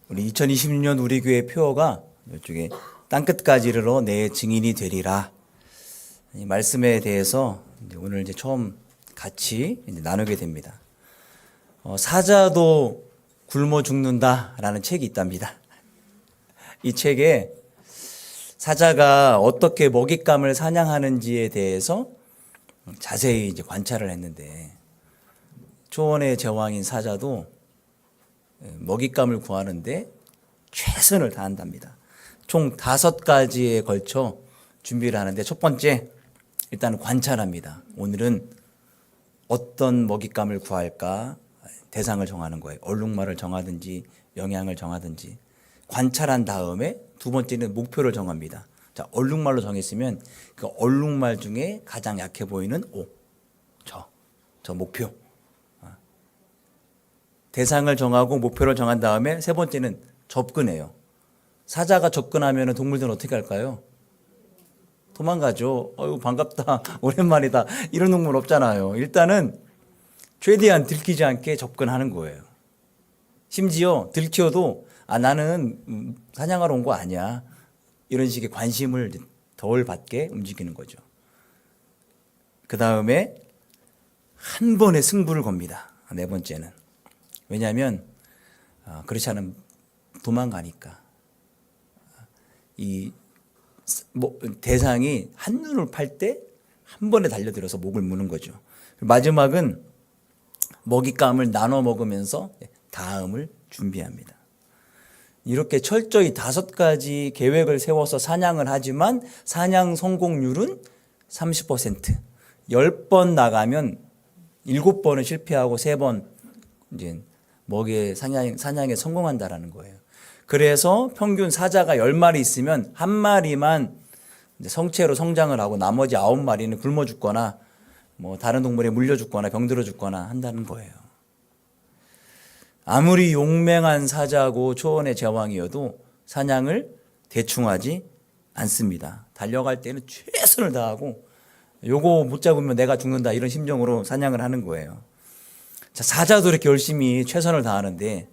우리 2026년 우리 교회 표어가 이쪽에 땅끝까지 이르러 내 증인이 되리라. 이 말씀에 대해서 오늘 이제 처음 같이 나누게 됩니다. 사자도 굶어 죽는다라는 책이 있답니다. 이 책에 사자가 어떻게 먹잇감을 사냥하는지에 대해서 자세히 이제 관찰을 했는데, 초원의 제왕인 사자도 먹잇감을 구하는데 최선을 다한답니다. 총 5가지에 걸쳐 준비를 하는데, 첫 번째, 일단 관찰합니다. 오늘은 어떤 먹잇감을 구할까 대상을 정하는 거예요. 얼룩말을 정하든지 영양을 정하든지. 관찰한 다음에 두 번째는 목표를 정합니다. 자, 얼룩말로 정했으면 그 얼룩말 중에 가장 약해 보이는 저 목표. 대상을 정하고 목표를 정한 다음에 세 번째는 접근해요. 사자가 접근하면 동물들은 어떻게 할까요? 도망가죠. 어유 반갑다, 오랜만이다, 이런 동물 없잖아요. 일단은 최대한 들키지 않게 접근하는 거예요. 심지어 들켜도 나는 사냥하러 온 거 아니야, 이런 식의 관심을 덜 받게 움직이는 거죠. 그 다음에 한 번에 승부를 겁니다. 네 번째는. 왜냐하면 그렇지 않으면 도망가니까. 대상이 한눈을 팔 때 한 번에 달려들어서 목을 무는 거죠. 마지막은 먹잇감을 나눠 먹으면서 다음을 준비합니다. 이렇게 철저히 5가지 계획을 세워서 사냥을 하지만 사냥 성공률은 30%. 10번 나가면 7번은 실패하고 3번 이제 먹이의 사냥에 성공한다라는 거예요. 그래서 평균 사자가 10마리 있으면 1마리만 성체로 성장을 하고 나머지 9마리는 굶어 죽거나 다른 동물에 물려 죽거나 병들어 죽거나 한다는 거예요. 아무리 용맹한 사자고 초원의 제왕이어도 사냥을 대충 하지 않습니다. 달려갈 때는 최선을 다하고 요거 못 잡으면 내가 죽는다, 이런 심정으로 사냥을 하는 거예요. 자, 사자도 이렇게 열심히 최선을 다하는데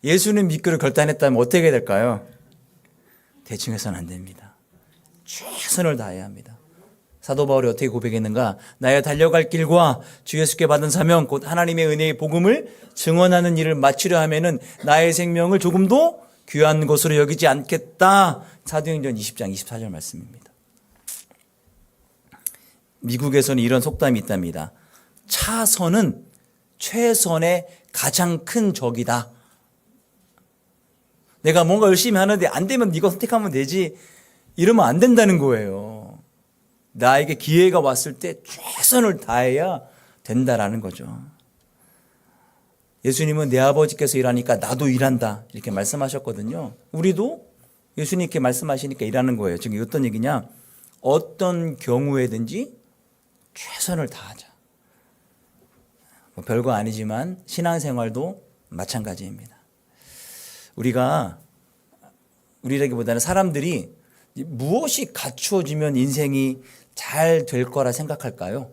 예수님 믿기를 결단했다면 어떻게 될까요? 대충 해서는 안 됩니다. 최선을 다해야 합니다. 사도 바울이 어떻게 고백했는가? 나의 달려갈 길과 주 예수께 받은 사명, 곧 하나님의 은혜의 복음을 증언하는 일을 마치려 하면은 나의 생명을 조금도 귀한 것으로 여기지 않겠다. 사도행전 20장 24절 말씀입니다. 미국에서는 이런 속담이 있답니다. 차선은 최선의 가장 큰 적이다. 내가 뭔가 열심히 하는데 안 되면 네가 선택하면 되지, 이러면 안 된다는 거예요. 나에게 기회가 왔을 때 최선을 다해야 된다라는 거죠. 예수님은 내 아버지께서 일하니까 나도 일한다, 이렇게 말씀하셨거든요. 우리도 예수님께 말씀하시니까 일하는 거예요. 지금 어떤 얘기냐? 어떤 경우에든지 최선을 다하자. 별거 아니지만 신앙생활도 마찬가지입니다. 우리라기보다는 사람들이 무엇이 갖추어지면 인생이 잘 될 거라 생각할까요?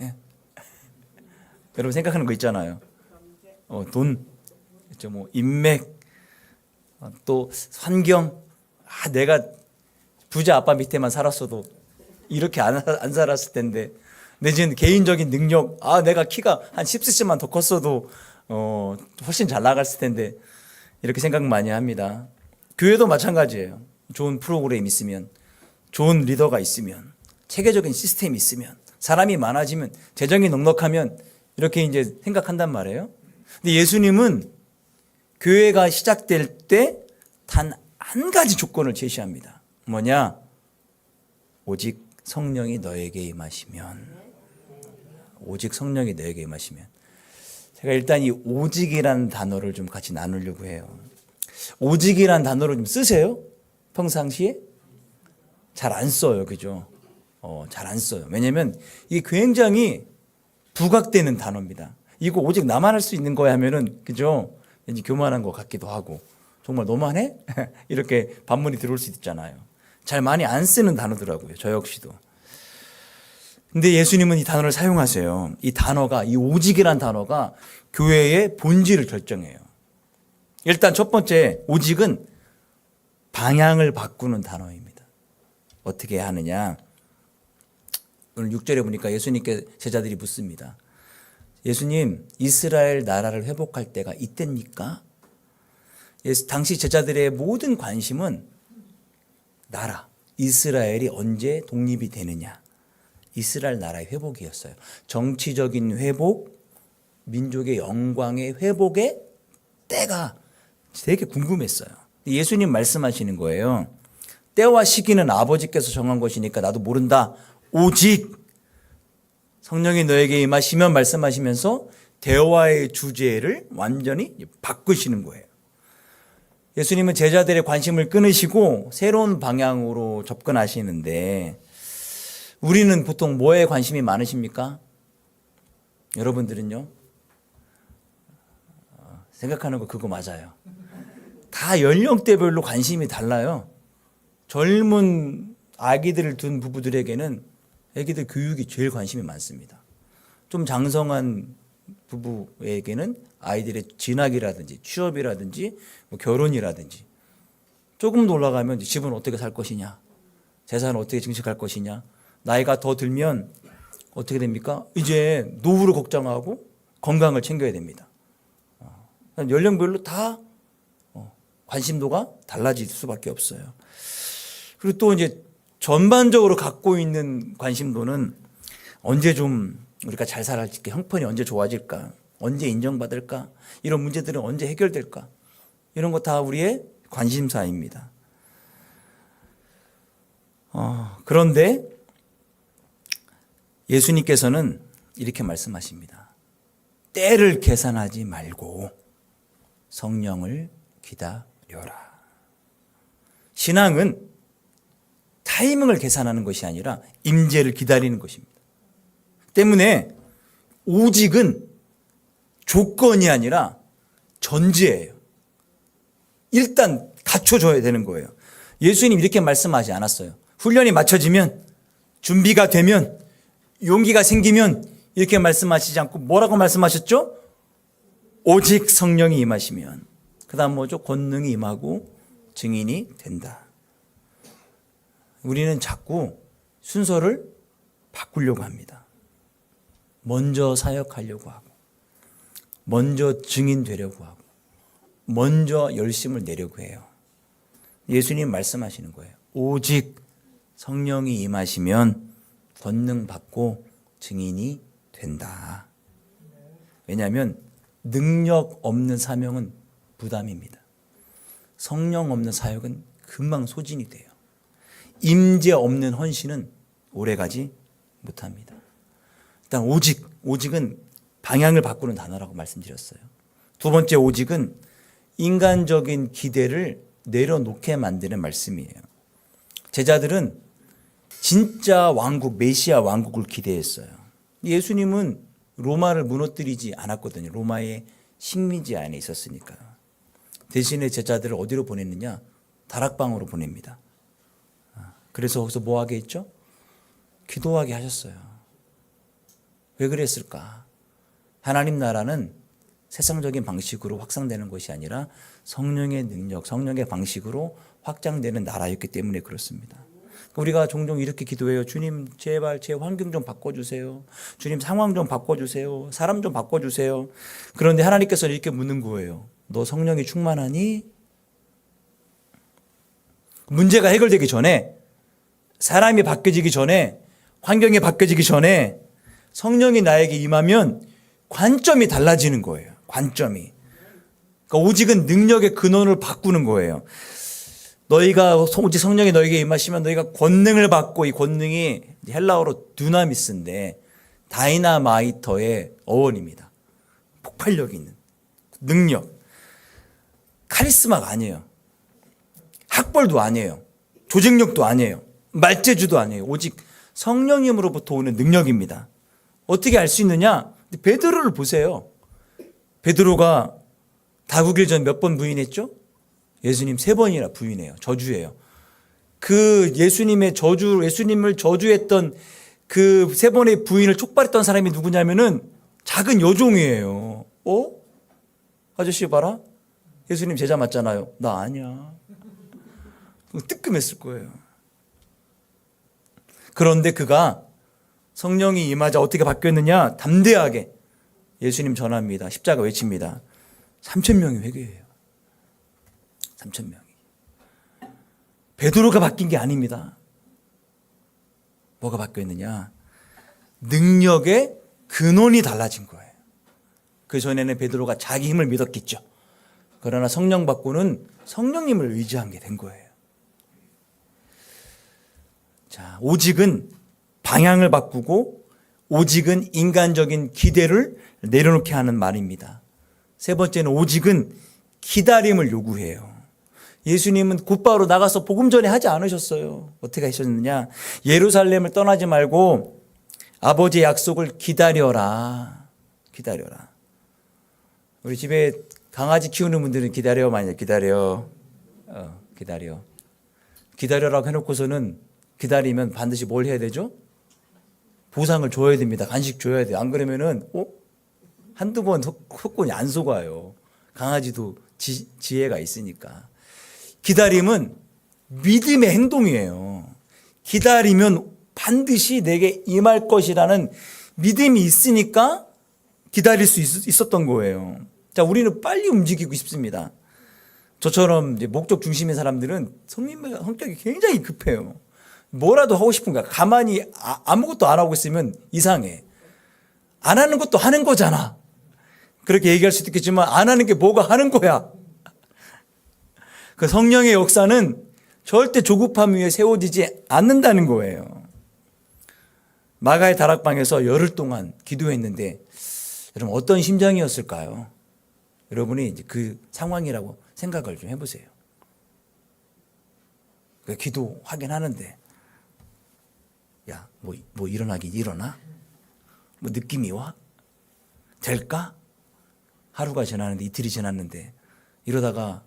예. 여러분 생각하는 거 있잖아요. 돈, 인맥, 또 환경. 내가 부자 아빠 밑에만 살았어도 이렇게 안 살았을 텐데, 내 개인적인 능력, 내가 키가 한 10cm만 더 컸어도 훨씬 잘 나갔을 텐데, 이렇게 생각 많이 합니다. 교회도 마찬가지예요. 좋은 프로그램 있으면, 좋은 리더가 있으면, 체계적인 시스템이 있으면, 사람이 많아지면, 재정이 넉넉하면 이렇게 이제 생각한단 말이에요. 근데 예수님은 교회가 시작될 때 단 한 가지 조건을 제시합니다. 뭐냐? 오직 성령이 너에게 임하시면. 오직 성령이 너에게 임하시면. 제가 일단 이 오직이라는 단어를 좀 같이 나누려고 해요. 오직이라는 단어를 좀 쓰세요? 평상시에? 잘 안 써요. 그죠? 잘 안 써요. 왜냐면 이게 굉장히 부각되는 단어입니다. 이거 오직 나만 할 수 있는 거야 하면은, 그죠? 왠지 교만한 것 같기도 하고, 정말 너만해? 이렇게 반문이 들어올 수 있잖아요. 잘 많이 안 쓰는 단어더라고요. 저 역시도. 근데 예수님은 이 단어를 사용하세요. 이 단어가, 이 오직이란 단어가 교회의 본질을 결정해요. 일단 첫 번째, 오직은 방향을 바꾸는 단어입니다. 어떻게 하느냐? 오늘 6절에 보니까 예수님께 제자들이 묻습니다. 예수님, 이스라엘 나라를 회복할 때가 이때입니까? 당시 제자들의 모든 관심은 나라, 이스라엘이 언제 독립이 되느냐, 이스라엘 나라의 회복이었어요. 정치적인 회복, 민족의 영광의 회복의 때가 되게 궁금했어요. 예수님 말씀하시는 거예요. 때와 시기는 아버지께서 정한 것이니까 나도 모른다. 오직 성령이 너에게 임하시면 말씀하시면서 대화의 주제를 완전히 바꾸시는 거예요. 예수님은 제자들의 관심을 끊으시고 새로운 방향으로 접근하시는데, 우리는 보통 뭐에 관심이 많으십니까? 여러분들은요? 생각하는 거 그거 맞아요. 다 연령대별로 관심이 달라요. 젊은 아기들을 둔 부부들에게는 아기들 교육이 제일 관심이 많습니다. 좀 장성한 부부에게는 아이들의 진학이라든지 취업이라든지 뭐 결혼이라든지, 조금 더 올라가면 집은 어떻게 살 것이냐, 재산을 어떻게 증식할 것이냐, 나이가 더 들면 어떻게 됩니까? 이제 노후를 걱정하고 건강을 챙겨야 됩니다. 연령별로 다 관심도가 달라질 수밖에 없어요. 그리고 또 이제 전반적으로 갖고 있는 관심도는 언제 좀 우리가 잘 살아질까, 형편이 언제 좋아질까, 언제 인정받을까, 이런 문제들은 언제 해결될까, 이런 거 다 우리의 관심사입니다. 그런데 예수님께서는 이렇게 말씀하십니다. 때를 계산하지 말고 성령을 기다려라. 신앙은 타이밍을 계산하는 것이 아니라 임재를 기다리는 것입니다. 때문에 오직은 조건이 아니라 전제예요. 일단 갖춰줘야 되는 거예요. 예수님 이렇게 말씀하지 않았어요. 훈련이 맞춰지면, 준비가 되면, 용기가 생기면, 이렇게 말씀하시지 않고 뭐라고 말씀하셨죠? 오직 성령이 임하시면, 그 다음 뭐죠? 권능이 임하고 증인이 된다. 우리는 자꾸 순서를 바꾸려고 합니다. 먼저 사역하려고 하고, 먼저 증인 되려고 하고, 먼저 열심을 내려고 해요. 예수님 말씀하시는 거예요. 오직 성령이 임하시면 권능 받고 증인이 된다. 왜냐하면 능력 없는 사명은 부담입니다. 성령 없는 사역은 금방 소진이 돼요. 임재 없는 헌신은 오래가지 못합니다. 일단 오직은 방향을 바꾸는 단어라고 말씀드렸어요. 두 번째 오직은 인간적인 기대를 내려놓게 만드는 말씀이에요. 제자들은 진짜 왕국, 메시아 왕국을 기대했어요. 예수님은 로마를 무너뜨리지 않았거든요. 로마의 식민지 안에 있었으니까. 대신에 제자들을 어디로 보냈느냐? 다락방으로 보냅니다. 그래서 거기서 뭐 하게 했죠? 기도하게 하셨어요. 왜 그랬을까? 하나님 나라는 세상적인 방식으로 확산되는 것이 아니라 성령의 능력, 성령의 방식으로 확장되는 나라였기 때문에 그렇습니다. 우리가 종종 이렇게 기도해요. 주님 제발 제 환경 좀 바꿔주세요. 주님 상황 좀 바꿔주세요. 사람 좀 바꿔주세요. 그런데 하나님께서 이렇게 묻는 거예요. 너 성령이 충만하니? 문제가 해결되기 전에, 사람이 바뀌어지기 전에, 환경이 바뀌어지기 전에 성령이 나에게 임하면 관점이 달라지는 거예요. 관점이. 그러니까 오직은 능력의 근원을 바꾸는 거예요. 너희가 오직 성령이 너에게 임하시면 너희가 권능을 받고, 이 권능이 헬라어로 두나미스인데 다이나마이터의 어원입니다. 폭발력 있는 능력. 카리스마가 아니에요. 학벌도 아니에요. 조직력도 아니에요. 말재주도 아니에요. 오직 성령님으로부터 오는 능력입니다. 어떻게 알 수 있느냐? 베드로를 보세요. 베드로가 다구길 전 몇 번 부인했죠? 예수님 3번이나 부인해요. 저주해요. 그 예수님의 저주, 예수님을 저주했던 그 세 번의 부인을 촉발했던 사람이 누구냐면은 작은 여종이에요. 아저씨 봐라. 예수님 제자 맞잖아요. 나 아니야. 뜨끔했을 거예요. 그런데 그가 성령이 임하자 어떻게 바뀌었느냐? 담대하게 예수님 전합니다. 십자가 외칩니다. 3,000명이 회개해요. 3,000명이. 베드로가 바뀐 게 아닙니다. 뭐가 바뀌었느냐? 능력의 근원이 달라진 거예요. 그 전에는 베드로가 자기 힘을 믿었겠죠. 그러나 성령 받고는 성령님을 의지한 게 된 거예요. 자, 오직은 방향을 바꾸고 오직은 인간적인 기대를 내려놓게 하는 말입니다. 세 번째는 오직은 기다림을 요구해요. 예수님은 곧바로 나가서 복음 전하지 않으셨어요. 어떻게 하셨느냐? 예루살렘을 떠나지 말고 아버지의 약속을 기다려라. 기다려라. 우리 집에 강아지 키우는 분들은 기다려 많이 기다려. 기다려. 기다려라고 해놓고서는 기다리면 반드시 뭘 해야 되죠? 보상을 줘야 됩니다. 간식 줘야 돼요. 안 그러면은 한두 번 속곤이 안 속아요. 강아지도 지혜가 있으니까. 기다림은 믿음의 행동이에요. 기다리면 반드시 내게 임할 것이라는 믿음이 있으니까 기다릴 수 있었던 거예요. 자, 우리는 빨리 움직이고 싶습니다. 저처럼 이제 목적 중심인 사람들은 성격이 굉장히 급해요. 뭐라도 하고 싶은 거야. 가만히 아무것도 안 하고 있으면 이상해. 안 하는 것도 하는 거잖아. 그렇게 얘기할 수도 있겠지만 안 하는 게 뭐가 하는 거야. 그 성령의 역사는 절대 조급함 위에 세워지지 않는다는 거예요. 마가의 다락방에서 열흘 동안 기도했는데 여러분 어떤 심정이었을까요? 여러분이 이제 그 상황이라고 생각을 좀 해보세요. 기도하긴 하는데 야, 뭐 일어나긴 일어나? 뭐 느낌이 와? 될까? 하루가 지났는데 이틀이 지났는데 이러다가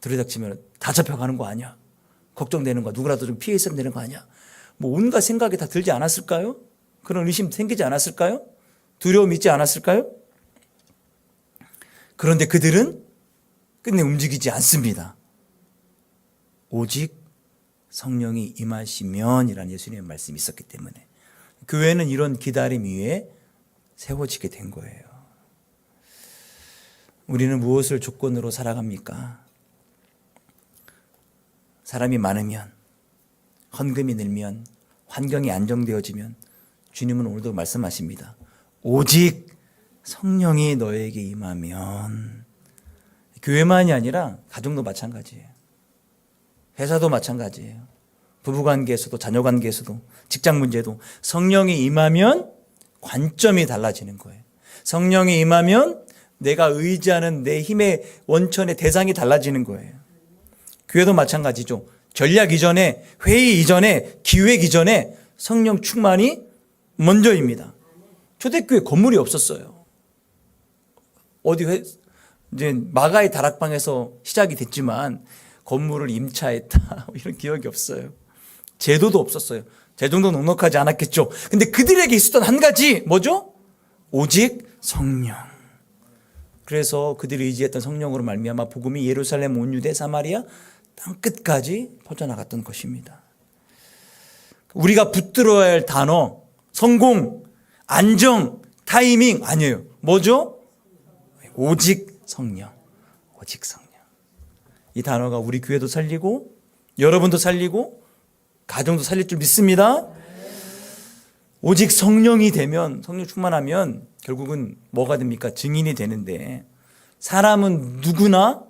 들이닥치면 다 잡혀가는 거 아니야? 걱정되는 거 누구라도 좀 피해 있으면 되는 거 아니야? 뭐 온갖 생각이 다 들지 않았을까요? 그런 의심 생기지 않았을까요? 두려움 있지 않았을까요? 그런데 그들은 끝내 움직이지 않습니다. 오직 성령이 임하시면이라는 예수님의 말씀이 있었기 때문에 교회는 이런 기다림 위에 세워지게 된 거예요. 우리는 무엇을 조건으로 살아갑니까? 사람이 많으면, 헌금이 늘면, 환경이 안정되어지면 주님은 오늘도 말씀하십니다. 오직 성령이 너에게 임하면. 교회만이 아니라 가정도 마찬가지예요. 회사도 마찬가지예요. 부부관계에서도 자녀관계에서도 직장 문제도 성령이 임하면 관점이 달라지는 거예요. 성령이 임하면 내가 의지하는 내 힘의 원천의 대상이 달라지는 거예요. 교회도 마찬가지죠. 전략 이전에, 회의 이전에, 기획 이전에 성령 충만이 먼저입니다. 초대교회 건물이 없었어요. 이제 마가의 다락방에서 시작이 됐지만 건물을 임차했다 이런 기억이 없어요. 제도도 없었어요. 재정도 넉넉하지 않았겠죠. 근데 그들에게 있었던 한 가지 뭐죠? 오직 성령. 그래서 그들이 의지했던 성령으로 말미암아 복음이 예루살렘 온 유대 사마리아 땅끝까지 퍼져나갔던 것입니다. 우리가 붙들어야 할 단어 성공, 안정, 타이밍 아니에요. 뭐죠? 오직 성령. 오직 성령. 이 단어가 우리 교회도 살리고 여러분도 살리고 가정도 살릴 줄 믿습니다. 오직 성령이 되면, 성령 충만하면 결국은 뭐가 됩니까? 증인이 되는데 사람은 누구나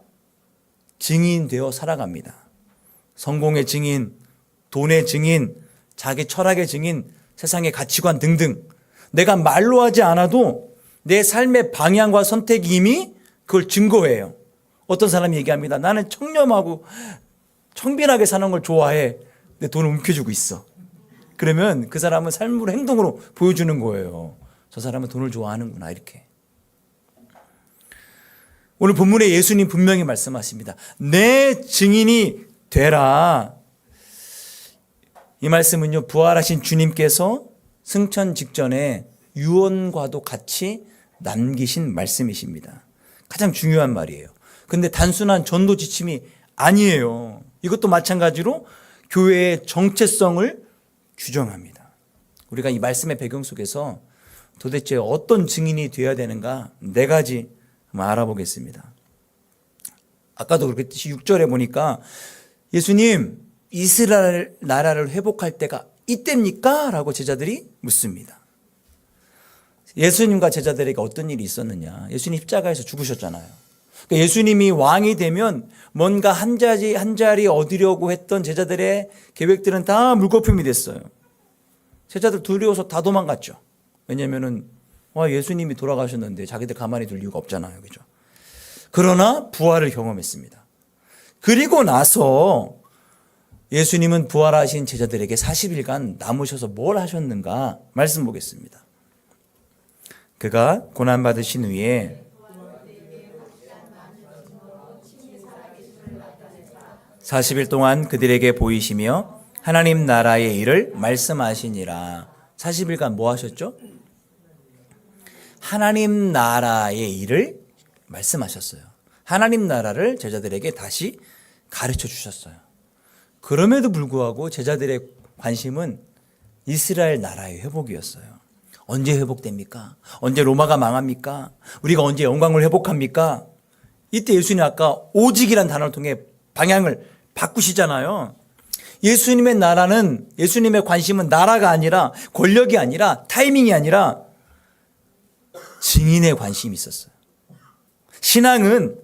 증인되어 살아갑니다. 성공의 증인, 돈의 증인, 자기 철학의 증인, 세상의 가치관 등등. 내가 말로 하지 않아도 내 삶의 방향과 선택이 이미 그걸 증거해요. 어떤 사람이 얘기합니다. 나는 청렴하고 청빈하게 사는 걸 좋아해. 내 돈을 움켜쥐고 있어. 그러면 그 사람은 삶으로 행동으로 보여주는 거예요. 저 사람은 돈을 좋아하는구나 이렇게. 오늘 본문에 예수님 분명히 말씀하십니다. 내 증인이 되라. 이 말씀은요 부활하신 주님께서 승천 직전에 유언과도 같이 남기신 말씀이십니다. 가장 중요한 말이에요. 근데 단순한 전도 지침이 아니에요. 이것도 마찬가지로 교회의 정체성을 규정합니다. 우리가 이 말씀의 배경 속에서 도대체 어떤 증인이 되어야 되는가 4가지 한번 알아보겠습니다. 아까도 그렇게 6절에 보니까 예수님, 이스라엘 나라를 회복할 때가 이때입니까? 라고 제자들이 묻습니다. 예수님과 제자들에게 어떤 일이 있었느냐. 예수님 십자가에서 죽으셨잖아요. 그러니까 예수님이 왕이 되면 뭔가 한 자리 얻으려고 했던 제자들의 계획들은 다 물거품이 됐어요. 제자들 두려워서 다 도망갔죠. 왜냐하면 예수님이 돌아가셨는데 자기들 가만히 둘 이유가 없잖아요. 그죠? 그러나 부활을 경험했습니다. 그리고 나서 예수님은 부활하신 제자들에게 40일간 남으셔서 뭘 하셨는가 말씀 보겠습니다. 그가 고난받으신 후에 40일 동안 그들에게 보이시며 하나님 나라의 일을 말씀하시니라. 40일간 뭐 하셨죠? 하나님 나라의 일을 말씀하셨어요. 하나님 나라를 제자들에게 다시 가르쳐 주셨어요. 그럼에도 불구하고 제자들의 관심은 이스라엘 나라의 회복이었어요. 언제 회복됩니까? 언제 로마가 망합니까? 우리가 언제 영광을 회복합니까? 이때 예수님 아까 오직이란 단어를 통해 방향을 바꾸시잖아요. 예수님의 나라는, 예수님의 관심은 나라가 아니라, 권력이 아니라, 타이밍이 아니라 증인의 관심이 있었어요. 신앙은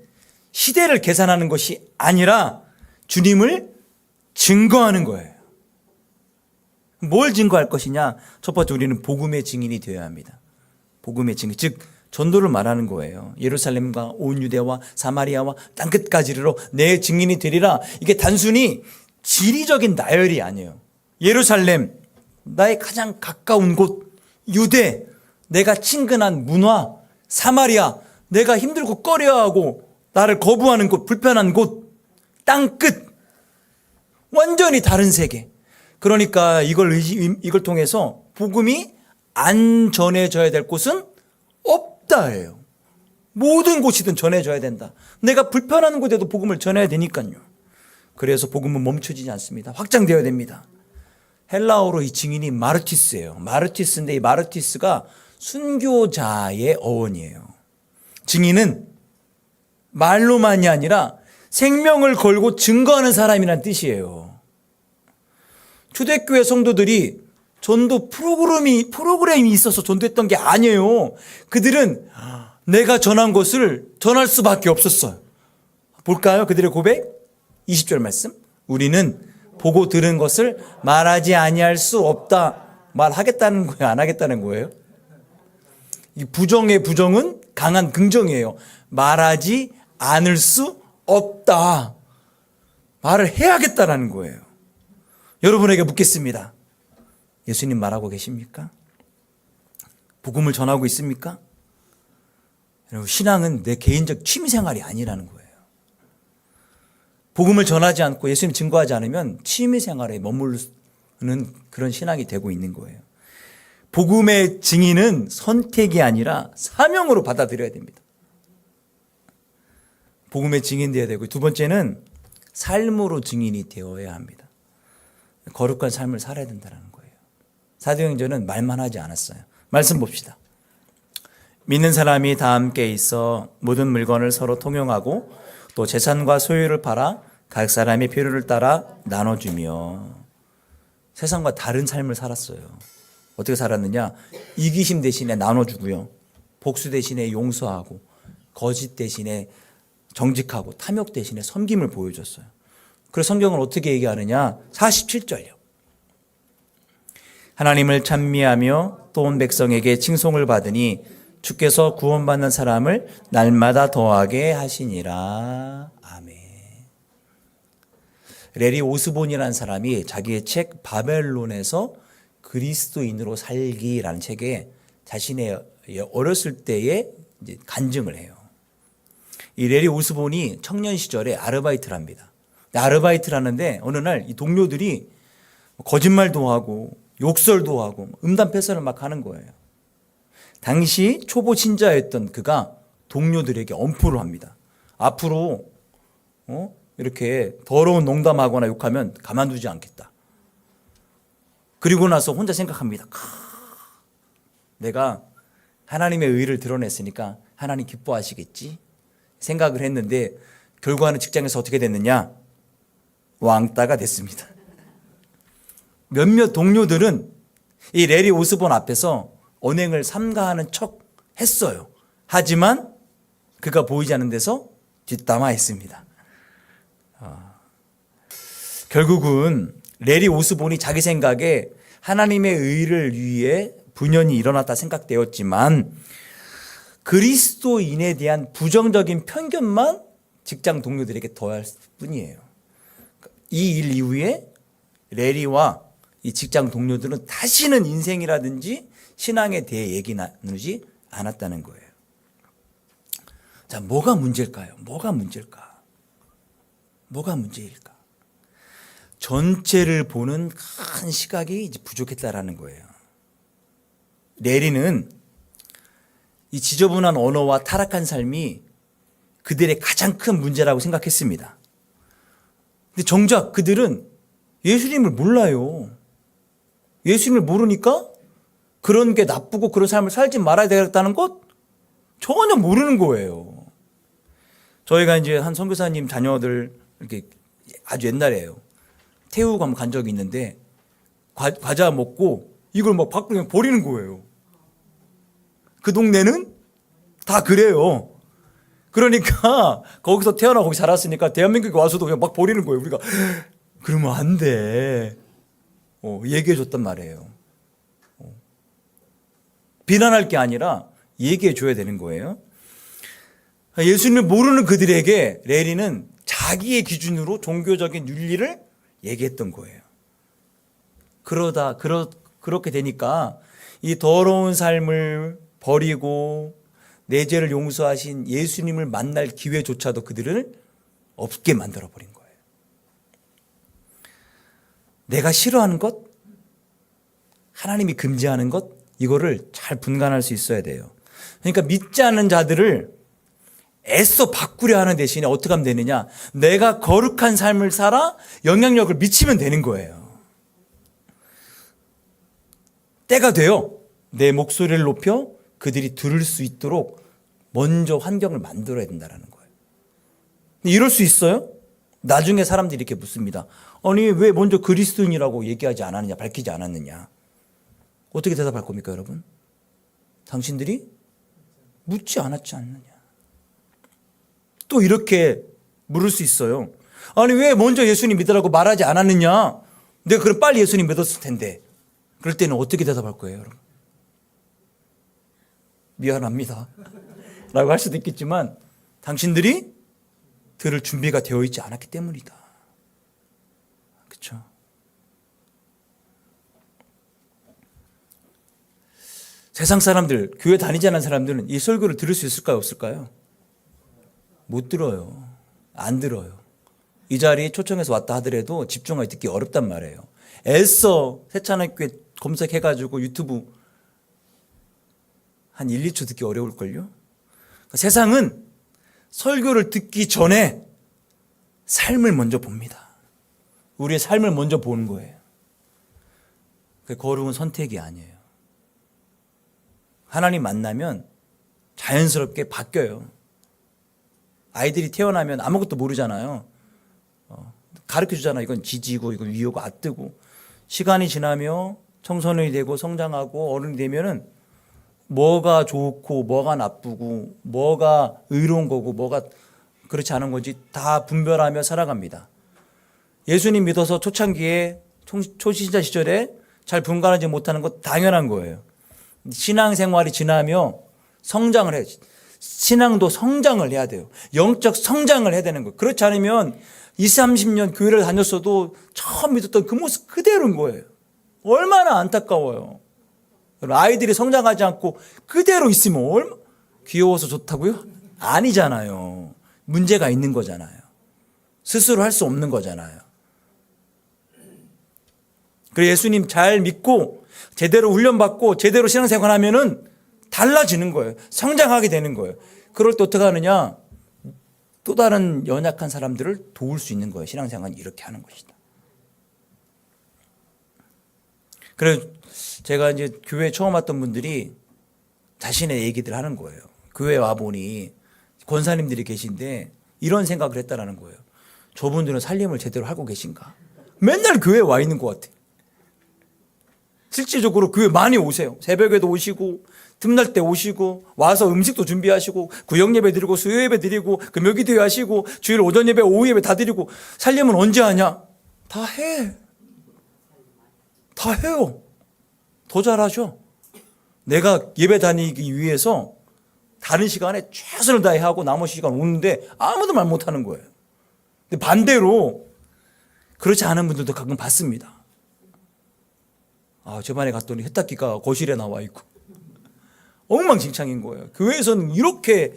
시대를 계산하는 것이 아니라 주님을 증거하는 거예요. 뭘 증거할 것이냐? 첫 번째, 우리는 복음의 증인이 되어야 합니다. 복음의 증인, 즉 전도를 말하는 거예요. 예루살렘과 온 유대와 사마리아와 땅끝까지로 내 증인이 되리라. 이게 단순히 지리적인 나열이 아니에요. 예루살렘, 나의 가장 가까운 곳, 유대, 내가 친근한 문화, 사마리아, 내가 힘들고 꺼려하고 나를 거부하는 곳, 불편한 곳, 땅끝, 완전히 다른 세계. 그러니까 이걸 통해서 복음이 안 전해져야 될 곳은 없다예요. 모든 곳이든 전해져야 된다. 내가 불편한 곳에도 복음을 전해야 되니까요. 그래서 복음은 멈춰지지 않습니다. 확장되어야 됩니다. 헬라어로 이 증인이 마르티스예요. 마르티스인데 이 마르티스가 순교자의 어원이에요. 증인은 말로만이 아니라 생명을 걸고 증거하는 사람이란 뜻이에요. 초대교회 성도들이 전도 프로그램이 있어서 전도했던 게 아니에요. 그들은 내가 전한 것을 전할 수밖에 없었어요. 볼까요? 그들의 고백? 20절 말씀. 우리는 보고 들은 것을 말하지 아니할 수 없다. 말하겠다는 거예요? 안 하겠다는 거예요? 이 부정의 부정은 강한 긍정이에요. 말하지 않을 수 없다. 말을 해야겠다라는 거예요. 여러분에게 묻겠습니다. 예수님 말하고 계십니까? 복음을 전하고 있습니까? 여러분, 신앙은 내 개인적 취미생활이 아니라는 거예요. 복음을 전하지 않고 예수님 증거하지 않으면 취미생활에 머무르는 그런 신앙이 되고 있는 거예요. 복음의 증인은 선택이 아니라 사명으로 받아들여야 됩니다. 복음의 증인 되어야 되고, 두 번째는 삶으로 증인이 되어야 합니다. 거룩한 삶을 살아야 된다는 거예요. 사도행전은 말만 하지 않았어요. 말씀 봅시다. 믿는 사람이 다 함께 있어 모든 물건을 서로 통용하고 또 재산과 소유를 팔아 각 사람의 필요를 따라 나눠주며. 세상과 다른 삶을 살았어요. 어떻게 살았느냐? 이기심 대신에 나눠주고요. 복수 대신에 용서하고, 거짓 대신에 정직하고, 탐욕 대신에 섬김을 보여줬어요. 그래서 성경은 어떻게 얘기하느냐? 47절이요. 하나님을 찬미하며 또 온 백성에게 칭송을 받으니 주께서 구원받는 사람을 날마다 더하게 하시니라. 아멘. 레리 오스본이라는 사람이 자기의 책 바벨론에서 그리스도인으로 살기라는 책에 자신의 어렸을 때의 간증을 해요. 이 레리 오스본이 청년 시절에 아르바이트를 합니다. 아르바이트를 하는데 어느 날 이 동료들이 거짓말도 하고 욕설도 하고 음담패설을 막 하는 거예요. 당시 초보 신자였던 그가 동료들에게 엄포를 합니다. 앞으로 이렇게 더러운 농담하거나 욕하면 가만두지 않겠다. 그리고 나서 혼자 생각합니다. 내가 하나님의 의를 드러냈으니까 하나님 기뻐하시겠지 생각을 했는데 결과는 직장에서 어떻게 됐느냐? 왕따가 됐습니다. 몇몇 동료들은 이 레리 오스본 앞에서 언행을 삼가하는 척 했어요. 하지만 그가 보이지 않는 데서 뒷담화했습니다. 결국은 레리 오스본이 자기 생각에 하나님의 의를 위해 분연이 일어났다 생각되었지만 그리스도인에 대한 부정적인 편견만 직장 동료들에게 더할 뿐이에요. 이 일 이후에 레리와 이 직장 동료들은 다시는 인생이라든지 신앙에 대해 얘기 나누지 않았다는 거예요. 자, 뭐가 문제일까요? 뭐가 문제일까? 뭐가 문제일까? 전체를 보는 큰 시각이 이제 부족했다라는 거예요. 레리는 이 지저분한 언어와 타락한 삶이 그들의 가장 큰 문제라고 생각했습니다. 근데 정작 그들은 예수님을 몰라요. 예수님을 모르니까 그런 게 나쁘고 그런 삶을 살지 말아야 되겠다는 것 전혀 모르는 거예요. 저희가 이제 한 선교사님 자녀들 이렇게 아주 옛날에요. 태우고 한번 간 적이 있는데 과자 먹고 이걸 막 밖으로 버리는 거예요. 그 동네는 다 그래요. 그러니까 거기서 태어나 거기 자랐으니까 대한민국에 와서도 그냥 막 버리는 거예요. 우리가 그러면 안 돼. 얘기해 줬단 말이에요. 비난할 게 아니라 얘기해 줘야 되는 거예요. 예수님을 모르는 그들에게 레리는 자기의 기준으로 종교적인 윤리를 얘기했던 거예요. 그렇게 되니까 이 더러운 삶을 버리고 내 죄를 용서하신 예수님을 만날 기회조차도 그들을 없게 만들어버린 거예요. 내가 싫어하는 것, 하나님이 금지하는 것, 이거를 잘 분간할 수 있어야 돼요. 그러니까 믿지 않는 자들을 애써 바꾸려 하는 대신에 어떻게 하면 되느냐? 내가 거룩한 삶을 살아 영향력을 미치면 되는 거예요. 때가 돼요. 내 목소리를 높여 그들이 들을 수 있도록 먼저 환경을 만들어야 된다는 거예요. 이럴 수 있어요? 나중에 사람들이 이렇게 묻습니다. 아니 왜 먼저 그리스도인이라고 얘기하지 않았느냐, 밝히지 않았느냐. 어떻게 대답할 겁니까 여러분? 당신들이 묻지 않았지 않느냐. 또 이렇게 물을 수 있어요. 아니 왜 먼저 예수님 믿으라고 말하지 않았느냐. 내가 그럼 빨리 예수님 믿었을 텐데. 그럴 때는 어떻게 대답할 거예요 여러분? 미안합니다 라고 할 수도 있겠지만 당신들이 들을 준비가 되어 있지 않았기 때문이다. 그렇죠? 세상 사람들, 교회 다니지 않은 사람들은 이 설교를 들을 수 있을까요? 없을까요? 못 들어요. 안 들어요. 이 자리에 초청해서 왔다 하더라도 집중하게 듣기 어렵단 말이에요. 애써 세찬학교에 검색해가지고 유튜브 한 1, 2초 듣기 어려울걸요? 세상은 설교를 듣기 전에 삶을 먼저 봅니다. 우리의 삶을 먼저 보는 거예요. 그 거룩은 선택이 아니에요. 하나님 만나면 자연스럽게 바뀌어요. 아이들이 태어나면 아무것도 모르잖아요. 가르쳐 주잖아요. 이건 지지고 이건 위고 아뜨고. 시간이 지나며 청소년이 되고 성장하고 어른이 되면은 뭐가 좋고 뭐가 나쁘고 뭐가 의로운 거고 뭐가 그렇지 않은 건지 다 분별하며 살아갑니다. 예수님 믿어서 초창기에 초신자 시절에 잘 분간하지 못하는 것 당연한 거예요. 신앙생활이 지나며 성장을 해요. 신앙도 성장을 해야 돼요. 영적 성장을 해야 되는 거예요. 그렇지 않으면 20, 30년 교회를 다녔어도 처음 믿었던 그 모습 그대로인 거예요. 얼마나 안타까워요. 아이들이 성장하지 않고 그대로 있으면 얼마나 귀여워서 좋다고요? 아니잖아요. 문제가 있는 거잖아요. 스스로 할 수 없는 거잖아요. 그리고 예수님 잘 믿고 제대로 훈련받고 제대로 신앙생활하면은 달라지는 거예요. 성장하게 되는 거예요. 그럴 때 어떻게 하느냐? 또 다른 연약한 사람들을 도울 수 있는 거예요. 신앙생활은 이렇게 하는 것이다. 그래서 제가 이제 교회 처음 왔던 분들이 자신의 얘기들 하는 거예요. 교회 와보니 권사님들이 계신데 이런 생각을 했다라는 거예요. 저분들은 살림을 제대로 하고 계신가? 맨날 교회에 와 있는 것 같아. 실질적으로 교회 많이 오세요. 새벽에도 오시고 틈날 때 오시고 와서 음식도 준비하시고 구역 예배 드리고 수요 예배 드리고 금요기도 하시고 주일 오전 예배 오후 예배 다 드리고 살림은 언제 하냐? 다 해. 다 해요. 더 잘하죠. 내가 예배 다니기 위해서 다른 시간에 최선을 다해 하고 나머지 시간 오는데 아무도 말 못하는 거예요. 근데 반대로 그렇지 않은 분들도 가끔 봤습니다. 아, 저번에 갔더니 세탁기가 거실에 나와 있고 엉망진창인 거예요. 교회에서는 이렇게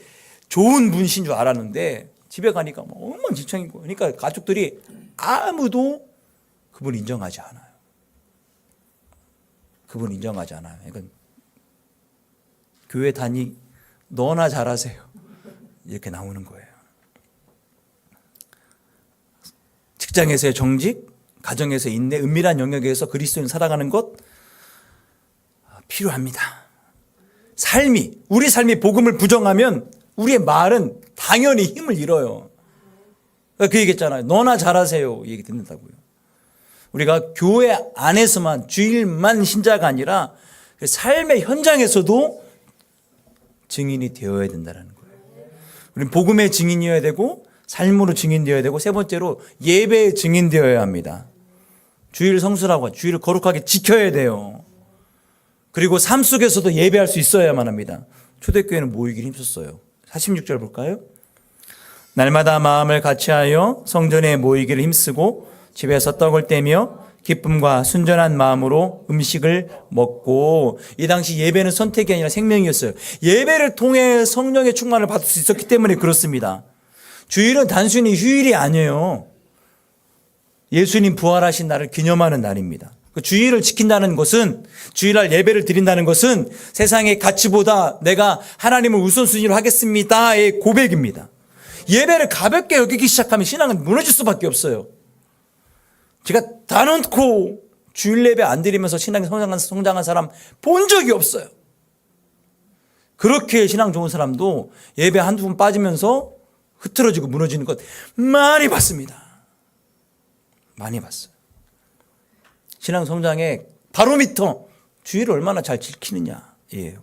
좋은 분이신 줄 알았는데 집에 가니까 뭐 엉망진창인 거예요. 그러니까 가족들이 아무도 그분을 인정하지 않아요. 그분을 인정하지 않아요. 그러니까 교회 다니 너나 잘하세요. 이렇게 나오는 거예요. 직장에서의 정직, 가정에서의 인내, 은밀한 영역에서 그리스도인 살아가는 것 필요합니다. 우리 삶이 복음을 부정하면 우리의 말은 당연히 힘을 잃어요. 그 얘기했잖아요. 너나 잘하세요. 이 얘기 듣는다고요. 우리가 교회 안에서만 주일만 신자가 아니라 삶의 현장에서도 증인이 되어야 된다는 거예요. 우리는 복음의 증인이어야 되고 삶으로 증인되어야 되고 세 번째로 예배의 증인되어야 합니다. 주일 성수라고 주일을 거룩하게 지켜야 돼요. 그리고 삶 속에서도 예배할 수 있어야만 합니다. 초대교회는 모이기를 힘썼어요. 46절 볼까요? 날마다 마음을 같이하여 성전에 모이기를 힘쓰고 집에서 떡을 떼며 기쁨과 순전한 마음으로 음식을 먹고. 이 당시 예배는 선택이 아니라 생명이었어요. 예배를 통해 성령의 충만을 받을 수 있었기 때문에 그렇습니다. 주일은 단순히 휴일이 아니에요. 예수님 부활하신 날을 기념하는 날입니다. 그 주일을 지킨다는 것은, 주일날 예배를 드린다는 것은 세상의 가치보다 내가 하나님을 우선순위로 하겠습니다의 고백입니다. 예배를 가볍게 여기기 시작하면 신앙은 무너질 수밖에 없어요. 제가 단언코 주일 예배 안 드리면서 신앙이 성장한 사람 본 적이 없어요. 그렇게 신앙 좋은 사람도 예배 한두 번 빠지면서 흐트러지고 무너지는 것 많이 봤습니다. 많이 봤어요. 신앙 성장의 바로미터, 주일을 얼마나 잘 지키느냐예요.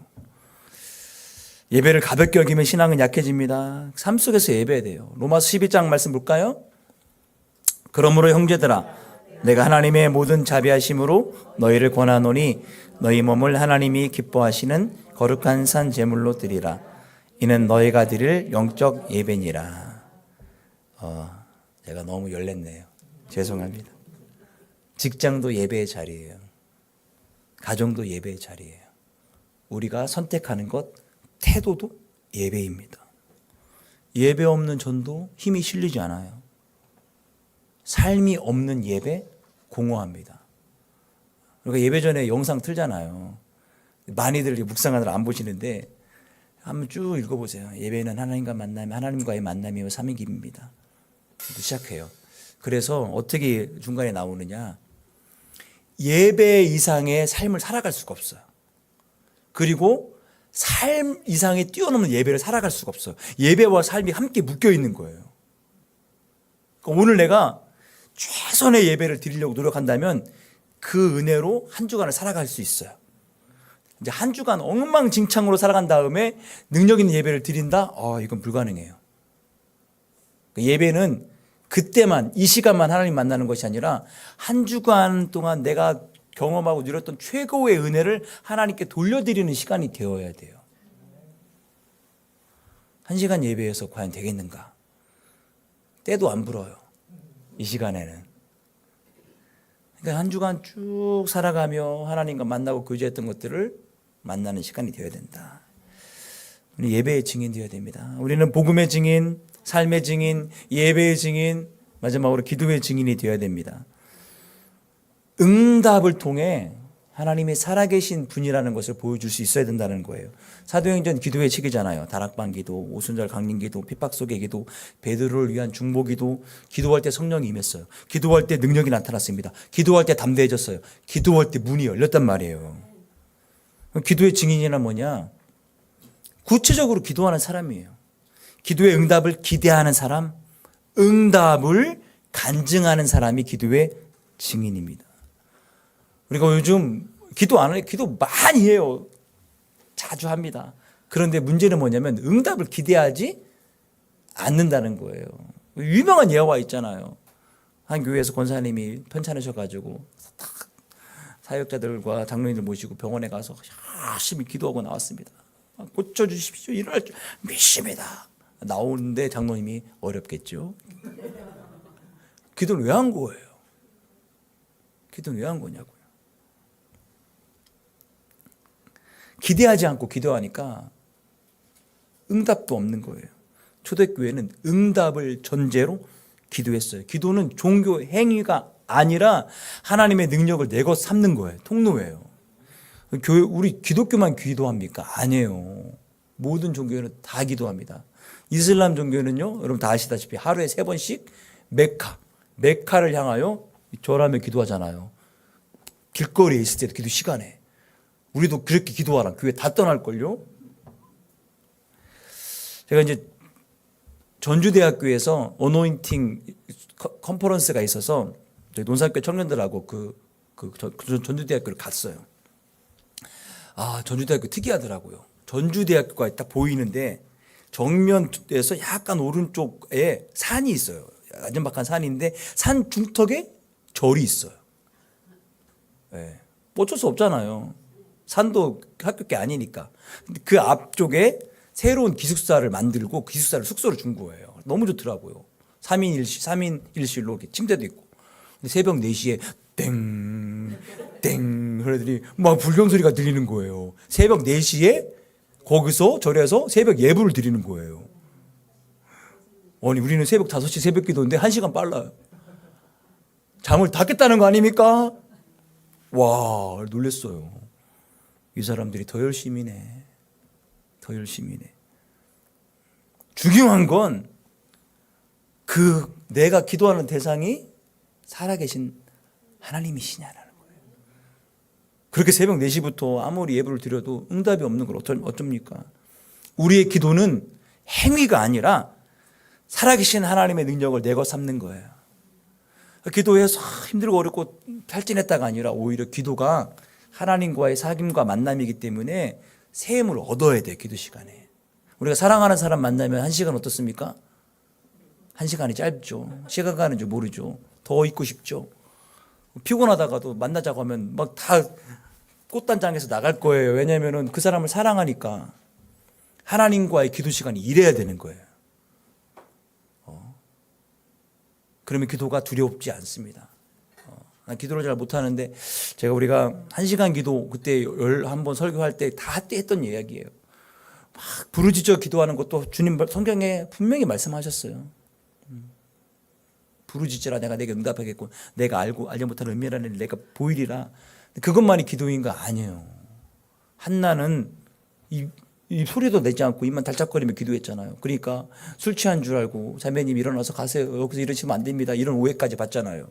예배를 가볍게 여기면 신앙은 약해집니다. 삶 속에서 예배해야 돼요. 로마서 12장 말씀 볼까요? 그러므로 형제들아, 내가 하나님의 모든 자비하심으로 너희를 권하노니 너희 몸을 하나님이 기뻐하시는 거룩한 산 제물로 드리라. 이는 너희가 드릴 영적 예배니라. 제가 너무 열냈네요. 죄송합니다. 직장도 예배의 자리예요. 가정도 예배의 자리예요. 우리가 선택하는 것, 태도도 예배입니다. 예배 없는 전도 힘이 실리지 않아요. 삶이 없는 예배 공허합니다. 그러니까 예배 전에 영상 틀잖아요. 많이들 묵상하느라 안 보시는데 한번 쭉 읽어보세요. 예배는 하나님과의 만남이요 삼위기입니다. 시작해요. 그래서 어떻게 중간에 나오느냐? 예배 이상의 삶을 살아갈 수가 없어요. 그리고 삶 이상의 뛰어넘는 예배를 살아갈 수가 없어요. 예배와 삶이 함께 묶여 있는 거예요. 그러니까 오늘 내가 최선의 예배를 드리려고 노력한다면 그 은혜로 한 주간을 살아갈 수 있어요. 이제 한 주간 엉망진창으로 살아간 다음에 능력 있는 예배를 드린다? 이건 불가능해요. 예배는 그때만, 이 시간만 하나님 만나는 것이 아니라 한 주간 동안 내가 경험하고 누렸던 최고의 은혜를 하나님께 돌려드리는 시간이 되어야 돼요. 한 시간 예배에서 과연 되겠는가? 때도 안 불어요. 이 시간에는. 그러니까 한 주간 쭉 살아가며 하나님과 만나고 교제했던 것들을 만나는 시간이 되어야 된다. 우리 예배의 증인 되어야 됩니다. 우리는 복음의 증인, 삶의 증인, 예배의 증인, 마지막으로 기도의 증인이 되어야 됩니다. 응답을 통해 하나님이 살아계신 분이라는 것을 보여줄 수 있어야 된다는 거예요. 사도행전 기도의 책이잖아요. 다락방 기도, 오순절 강림 기도, 핍박 속의 기도, 베드로를 위한 중보 기도. 기도할 때 성령이 임했어요. 기도할 때 능력이 나타났습니다. 기도할 때 담대해졌어요. 기도할 때 문이 열렸단 말이에요. 기도의 증인이란 뭐냐? 구체적으로 기도하는 사람이에요. 기도의 응답을 기대하는 사람, 응답을 간증하는 사람이 기도의 증인입니다. 우리가 요즘 기도 안 해요. 기도 많이 해요. 자주 합니다. 그런데 문제는 뭐냐면 응답을 기대하지 않는다는 거예요. 유명한 예화가 있잖아요. 한 교회에서 권사님이 편찮으셔가지고 사역자들과 장로님들 모시고 병원에 가서 열심히 기도하고 나왔습니다. 고쳐주십시오. 일어날 줄 믿습니다. 나오는데 장로님이 어렵겠죠. 기도를 왜 한 거예요? 기도는 왜 한 거냐고요. 기대하지 않고 기도하니까 응답도 없는 거예요. 초대교회는 응답을 전제로 기도했어요. 기도는 종교 행위가 아니라 하나님의 능력을 내것 삼는 거예요. 통로예요. 교회, 우리 기독교만 기도합니까? 아니에요. 모든 종교는 다 기도합니다. 이슬람 종교는요, 여러분 다 아시다시피 하루에 3번씩 메카를 향하여 절하며 기도하잖아요. 길거리에 있을 때도 기도 시간에. 우리도 그렇게 기도하라. 교회 다 떠날걸요? 제가 이제 전주대학교에서 어노인팅 컨퍼런스가 있어서 논산교회 청년들하고 전주대학교를 갔어요. 아, 전주대학교 특이하더라고요. 전주대학교가 딱 보이는데 정면에서 약간 오른쪽에 산이 있어요. 아전박한 산인데 산 중턱에 절이 있어요. 네. 어쩔 수 없잖아요. 산도 학교 게 아니니까. 근데 그 앞쪽에 새로운 기숙사를 만들고 기숙사를 숙소로 준 거예요. 너무 좋더라고요. 3인 1실로 이렇게 침대도 있고. 근데 새벽 4시에 땡 그러더니 막 불경 소리가 들리는 거예요. 새벽 4시에 거기서 절에서 새벽 예불을 드리는 거예요. 아니 우리는 새벽 5시 새벽 기도인데 1시간 빨라요. 잠을 다 깼다는 거 아닙니까? 와, 놀랬어요. 이 사람들이 더 열심히네. 더 열심히네. 중요한 건 내가 기도하는 대상이 살아계신 하나님이시냐라는 거예요. 그렇게 새벽 4시부터 아무리 예불을 드려도 응답이 없는 걸 어쩝니까? 우리의 기도는 행위가 아니라 살아계신 하나님의 능력을 내거 삼는 거예요. 기도해서 힘들고 어렵고 탈진했다가 아니라 오히려 기도가 하나님과의 사귐과 만남이기 때문에 샘을 얻어야 돼. 기도 시간에. 우리가 사랑하는 사람 만나면 1시간 어떻습니까? 1시간이 짧죠. 시간 가는 줄 모르죠. 더 있고 싶죠. 피곤하다가도 만나자고 하면 막 다 꽃단장에서 나갈 거예요. 왜냐하면 그 사람을 사랑하니까. 하나님과의 기도 시간이 이래야 되는 거예요. 그러면 기도가 두렵지 않습니다. 난 기도를 잘 못하는데 우리가 1시간 기도 그때 11번 설교할 때 다 했던 이야기예요. 막 부르짖어 기도하는 것도 주님 성경에 분명히 말씀하셨어요. 부르짖으라 내가 내게 응답하겠고 내가 알지 못하는 은밀한 일을 내가 보이리라. 그것만이 기도인 거 아니에요. 한나는 이 소리도 내지 않고 입만 달짝거리며 기도했잖아요. 그러니까 술 취한 줄 알고 자매님 일어나서 가세요. 여기서 이러시면 안 됩니다. 이런 오해까지 받잖아요.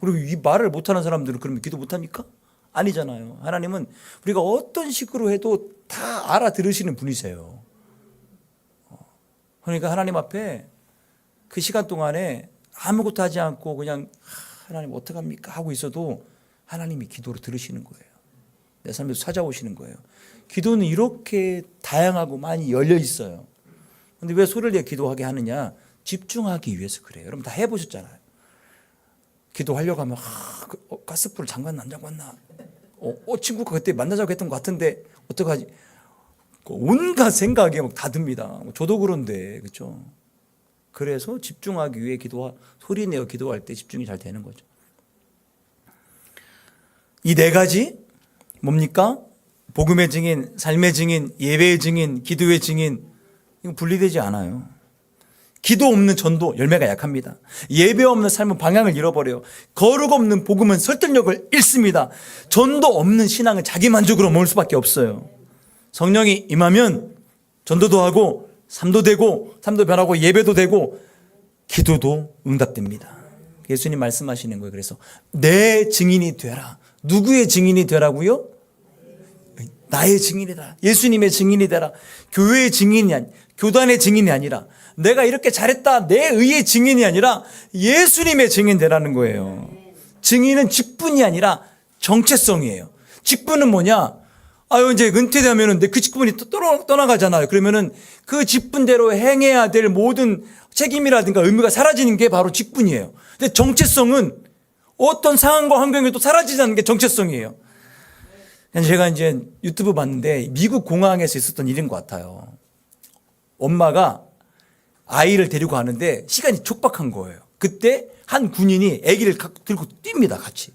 그리고 이 말을 못하는 사람들은 그러면 기도 못합니까? 아니잖아요. 하나님은 우리가 어떤 식으로 해도 다 알아들으시는 분이세요. 그러니까 하나님 앞에 그 시간 동안에 아무것도 하지 않고 그냥 하나님 어떡합니까 하고 있어도 하나님이 기도를 들으시는 거예요. 내 삶에서 찾아오시는 거예요. 기도는 이렇게 다양하고 많이 열려 있어요. 그런데 왜 소리를 내 기도하게 하느냐? 집중하기 위해서 그래요. 여러분 다 해보셨잖아요. 기도하려고 하면 가스불을 잠갔나 안 잠갔나? 친구가 그때 만나자고 했던 것 같은데 어떡하지? 온갖 생각이 막 다 듭니다. 저도 그런데 그렇죠. 그래서 집중하기 위해 소리 내어 기도할 때 집중이 잘 되는 거죠. 이 4가지 뭡니까? 복음의 증인, 삶의 증인, 예배의 증인, 기도의 증인 이거 분리되지 않아요. 기도 없는 전도 열매가 약합니다. 예배 없는 삶은 방향을 잃어버려요. 거룩 없는 복음은 설득력을 잃습니다. 전도 없는 신앙은 자기 만족으로 먹을 수밖에 없어요. 성령이 임하면 전도도 하고 삶도 되고 삶도 변하고 예배도 되고 기도도 응답됩니다. 예수님 말씀하시는 거예요. 그래서 내 증인이 되라. 누구의 증인이 되라고요? 나의 증인이다. 예수님의 증인이 되라. 교회의 증인이 아니, 교단의 증인이 아니라 내가 이렇게 잘했다 내 의의 증인이 아니라 예수님의 증인 되라는 거예요. 증인은 직분이 아니라 정체성이에요. 직분은 뭐냐? 이제 은퇴되면은 그 직분이 또 떠나가잖아요. 그러면은 그 직분대로 행해야 될 모든 책임이라든가 의미가 사라지는 게 바로 직분이에요. 근데 정체성은 어떤 상황과 환경에도 사라지지 않는 게 정체성이에요. 제가 이제 유튜브 봤는데 미국 공항에서 있었던 일인 것 같아요. 엄마가 아이를 데리고 가는데 시간이 촉박한 거예요. 그때 한 군인이 아기를 들고 뜁니다, 같이.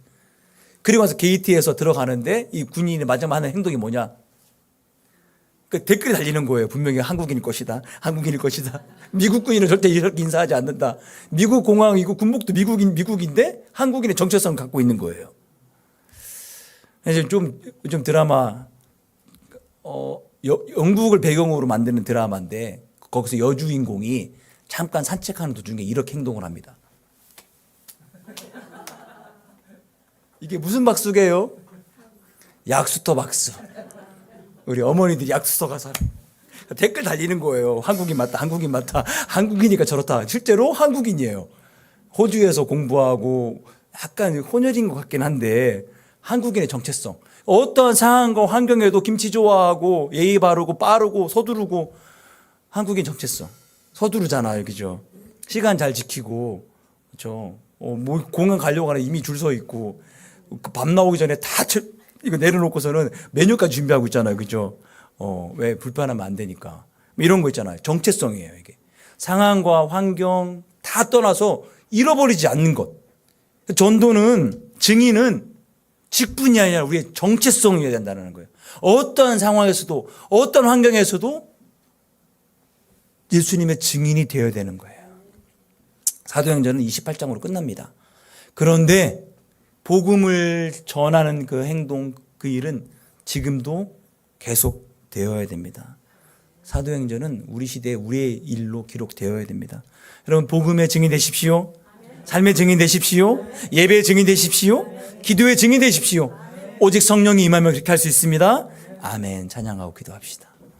그리고 와서 게이트에서 들어가는데 이 군인이 마지막 하는 행동이 뭐냐? 그 댓글이 달리는 거예요. 분명히 한국인일 것이다. 한국인일 것이다. 미국 군인은 절대 이렇게 인사하지 않는다. 미국 공항이고 군복도 미국인데 한국인의 정체성을 갖고 있는 거예요. 좀 드라마, 영국을 배경으로 만드는 드라마인데 거기서 여주인공이 잠깐 산책하는 도중에 이렇게 행동을 합니다. 이게 무슨 박수게요? 약수터 박수. 우리 어머니들이 약수터 가서 댓글 달리는 거예요. 한국인 맞다, 한국인 맞다. 한국이니까 저렇다. 실제로 한국인이에요. 호주에서 공부하고 약간 혼혈인 것 같긴 한데 한국인의 정체성. 어떠한 상황과 환경에도 김치 좋아하고 예의 바르고 빠르고 서두르고 한국인 정체성. 서두르잖아요. 그죠? 시간 잘 지키고, 그죠? 뭐 공항 가려고 하는 이미 줄 서 있고, 밥 나오기 전에 다 이거 내려놓고서는 메뉴까지 준비하고 있잖아요. 그죠? 왜 불편하면 안 되니까. 이런 거 있잖아요. 정체성이에요. 이게. 상황과 환경 다 떠나서 잃어버리지 않는 것. 전도는, 증인은 직분이 아니라 우리의 정체성이어야 된다는 거예요. 어떤 상황에서도, 어떤 환경에서도 예수님의 증인이 되어야 되는 거예요. 사도행전은 28장으로 끝납니다. 그런데 복음을 전하는 그 행동, 그 일은 지금도 계속 되어야 됩니다. 사도행전은 우리 시대에 우리의 일로 기록되어야 됩니다. 여러분 복음의 증인 되십시오. 삶의 증인 되십시오. 예배의 증인 되십시오. 기도의 증인 되십시오. 오직 성령이 임하면 그렇게 할 수 있습니다. 아멘. 찬양하고 기도합시다.